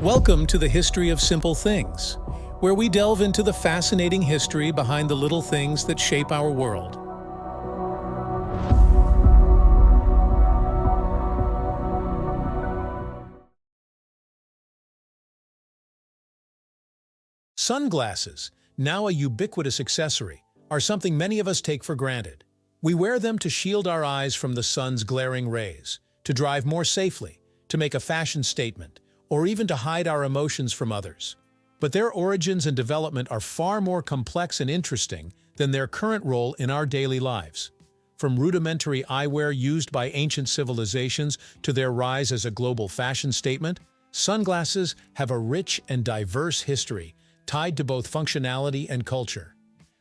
Welcome to the History of Simple Things, where we delve into the fascinating history behind the little things that shape our world. Sunglasses, now a ubiquitous accessory, are something many of us take for granted. We wear them to shield our eyes from the sun's glaring rays, to drive more safely, to make a fashion statement, or even to hide our emotions from others. But their origins and development are far more complex and interesting than their current role in our daily lives. From rudimentary eyewear used by ancient civilizations to their rise as a global fashion statement, sunglasses have a rich and diverse history tied to both functionality and culture.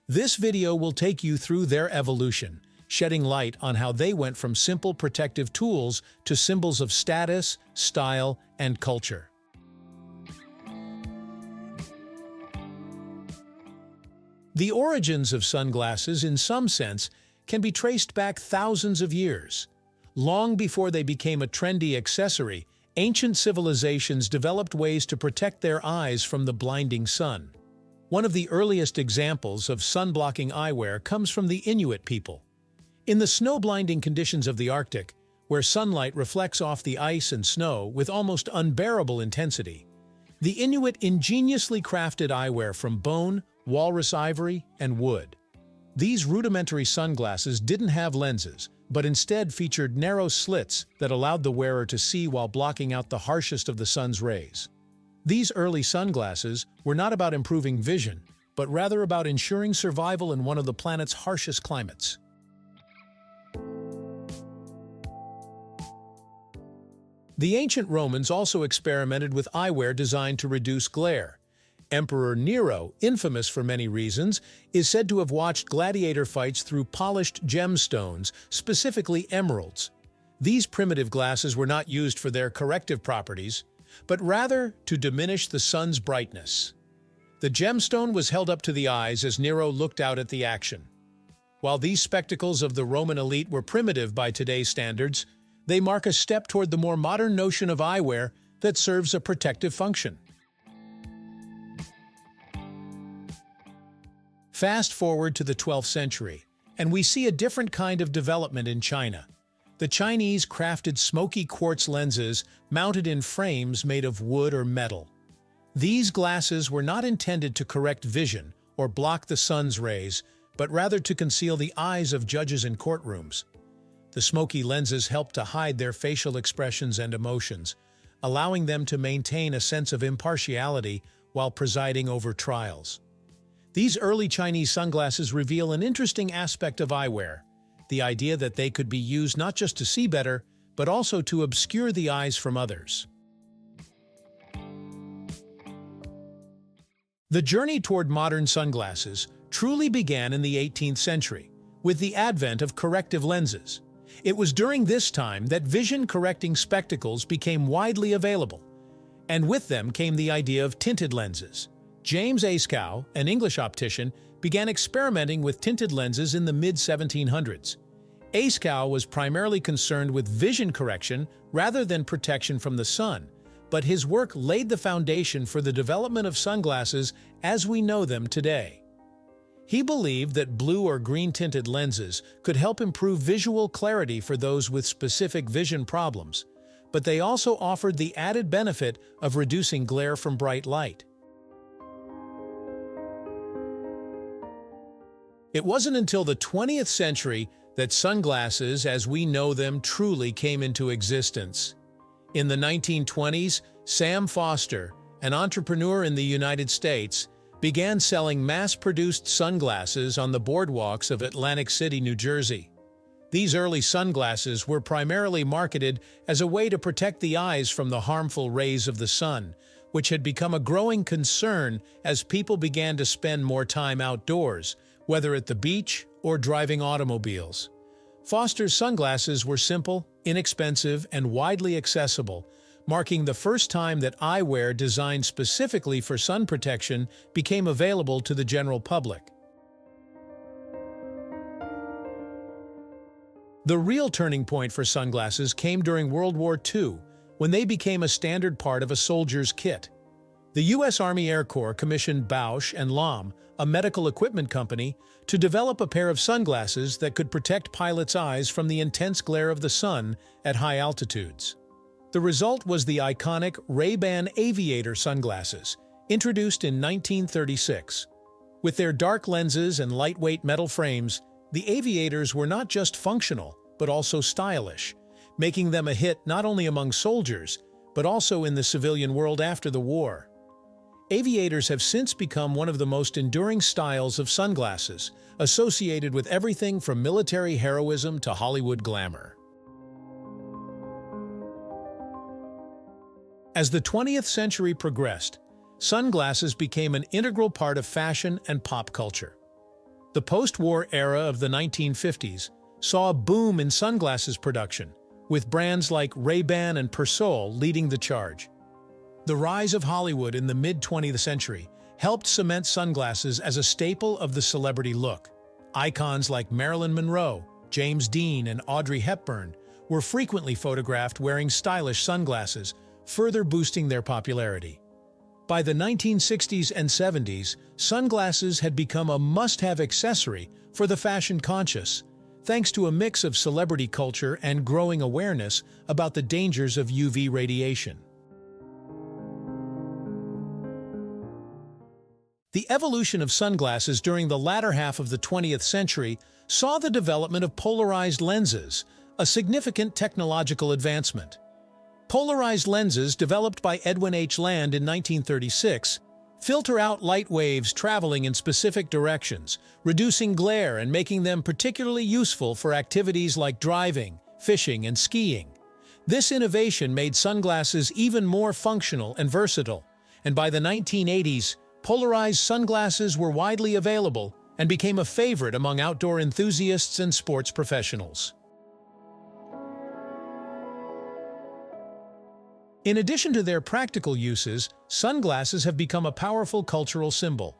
This video will take you through their evolution, shedding light on how they went from simple protective tools to symbols of status, style, and culture. The origins of sunglasses, in some sense, can be traced back thousands of years. Long before they became a trendy accessory, ancient civilizations developed ways to protect their eyes from the blinding sun. One of the earliest examples of sun-blocking eyewear comes from the Inuit people. In the snow-blinding conditions of the Arctic, where sunlight reflects off the ice and snow with almost unbearable intensity, the Inuit ingeniously crafted eyewear from bone, walrus ivory, and wood. These rudimentary sunglasses didn't have lenses, but instead featured narrow slits that allowed the wearer to see while blocking out the harshest of the sun's rays. These early sunglasses were not about improving vision, but rather about ensuring survival in one of the planet's harshest climates. The ancient Romans also experimented with eyewear designed to reduce glare. Emperor Nero, infamous for many reasons, is said to have watched gladiator fights through polished gemstones, specifically emeralds. These primitive glasses were not used for their corrective properties, but rather to diminish the sun's brightness. The gemstone was held up to the eyes as Nero looked out at the action. While these spectacles of the Roman elite were primitive by today's standards, they mark a step toward the more modern notion of eyewear that serves a protective function. Fast forward to the 12th century, and we see a different kind of development in China. The Chinese crafted Smoky quartz lenses mounted in frames made of wood or metal. These glasses were not intended to correct vision or block the sun's rays, but rather to conceal the eyes of judges in courtrooms. The Smoky lenses helped to hide their facial expressions and emotions, allowing them to maintain a sense of impartiality while presiding over trials. These early Chinese sunglasses reveal an interesting aspect of eyewear, the idea that they could be used not just to see better, but also to obscure the eyes from others. The journey toward modern sunglasses truly began in the 18th century, with the advent of corrective lenses. It was during this time that vision-correcting spectacles became widely available, and with them came the idea of tinted lenses. James Ayscough, an English optician, began experimenting with tinted lenses in the mid-1700s. Ayscough was primarily concerned with vision correction rather than protection from the sun, but his work laid the foundation for the development of sunglasses as we know them today. He believed that blue or green tinted lenses could help improve visual clarity for those with specific vision problems, but they also offered the added benefit of reducing glare from bright light. It wasn't until the 20th century that sunglasses, as we know them, truly came into existence. In the 1920s, Sam Foster, an entrepreneur in the United States, began selling mass-produced sunglasses on the boardwalks of Atlantic City, New Jersey. These early sunglasses were primarily marketed as a way to protect the eyes from the harmful rays of the sun, which had become a growing concern as people began to spend more time outdoors, whether at the beach or driving automobiles. Foster's sunglasses were simple, inexpensive, and widely accessible, marking the first time that eyewear designed specifically for sun protection became available to the general public. The real turning point for sunglasses came during World War II, when they became a standard part of a soldier's kit. The U.S. Army Air Corps commissioned Bausch and Lomb, a medical equipment company, to develop a pair of sunglasses that could protect pilots' eyes from the intense glare of the sun at high altitudes. The result was the iconic Ray-Ban Aviator sunglasses, introduced in 1936. With their dark lenses and lightweight metal frames, the Aviators were not just functional, but also stylish, making them a hit not only among soldiers, but also in the civilian world after the war. Aviators have since become one of the most enduring styles of sunglasses, associated with everything from military heroism to Hollywood glamour. As the 20th century progressed, sunglasses became an integral part of fashion and pop culture. The post-war era of the 1950s saw a boom in sunglasses production, with brands like Ray-Ban and Persol leading the charge. The rise of Hollywood in the mid-20th century helped cement sunglasses as a staple of the celebrity look. Icons like Marilyn Monroe, James Dean, and Audrey Hepburn were frequently photographed wearing stylish sunglasses, further boosting their popularity. By the 1960s and 70s, sunglasses had become a must-have accessory for the fashion-conscious, thanks to a mix of celebrity culture and growing awareness about the dangers of UV radiation. The evolution of sunglasses during the latter half of the 20th century saw the development of polarized lenses, a significant technological advancement. Polarized lenses, developed by Edwin H. Land in 1936, filter out light waves traveling in specific directions, reducing glare and making them particularly useful for activities like driving, fishing, and skiing. This innovation made sunglasses even more functional and versatile, and by the 1980s, polarized sunglasses were widely available and became a favorite among outdoor enthusiasts and sports professionals. In addition to their practical uses, sunglasses have become a powerful cultural symbol.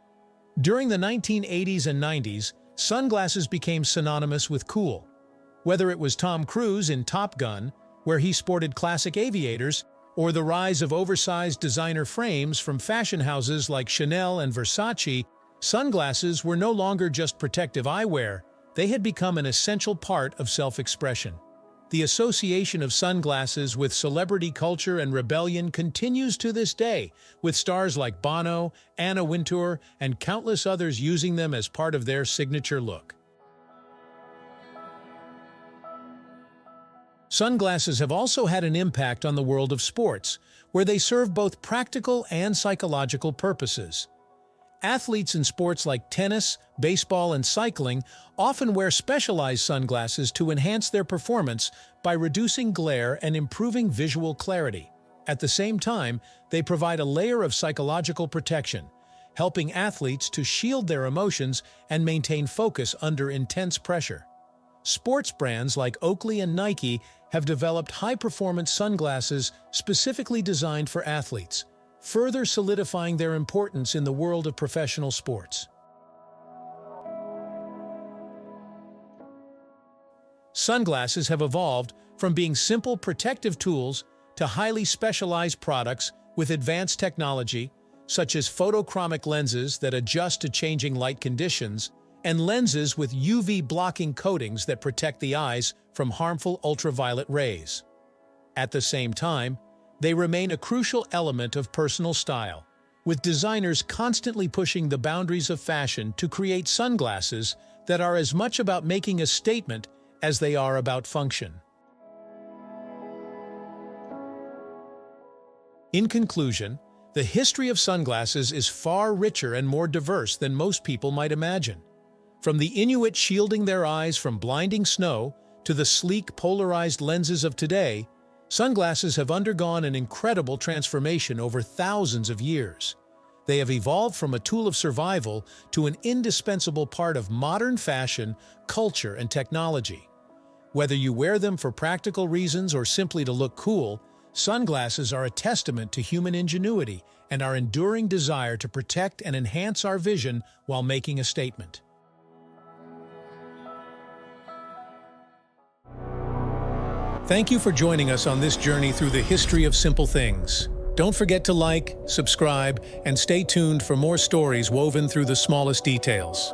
During the 1980s and 90s, sunglasses became synonymous with cool. Whether it was Tom Cruise in Top Gun, where he sported classic aviators, or the rise of oversized designer frames from fashion houses like Chanel and Versace, sunglasses were no longer just protective eyewear, they had become an essential part of self-expression. The association of sunglasses with celebrity culture and rebellion continues to this day, with stars like Bono, Anna Wintour, and countless others using them as part of their signature look. Sunglasses have also had an impact on the world of sports, where they serve both practical and psychological purposes. Athletes in sports like tennis, baseball, and cycling often wear specialized sunglasses to enhance their performance by reducing glare and improving visual clarity. At the same time, they provide a layer of psychological protection, helping athletes to shield their emotions and maintain focus under intense pressure. Sports brands like Oakley and Nike have developed high-performance sunglasses specifically designed for athletes, further solidifying their importance in the world of professional sports. Sunglasses have evolved from being simple protective tools to highly specialized products with advanced technology, such as photochromic lenses that adjust to changing light conditions, and lenses with UV-blocking coatings that protect the eyes from harmful ultraviolet rays. At the same time, they remain a crucial element of personal style, with designers constantly pushing the boundaries of fashion to create sunglasses that are as much about making a statement as they are about function. In conclusion, the history of sunglasses is far richer and more diverse than most people might imagine. From the Inuit shielding their eyes from blinding snow to the sleek polarized lenses of today, sunglasses have undergone an incredible transformation over thousands of years. They have evolved from a tool of survival to an indispensable part of modern fashion, culture, and technology. Whether you wear them for practical reasons or simply to look cool, sunglasses are a testament to human ingenuity and our enduring desire to protect and enhance our vision while making a statement. Thank you for joining us on this journey through the history of simple things. Don't forget to like, subscribe, and stay tuned for more stories woven through the smallest details.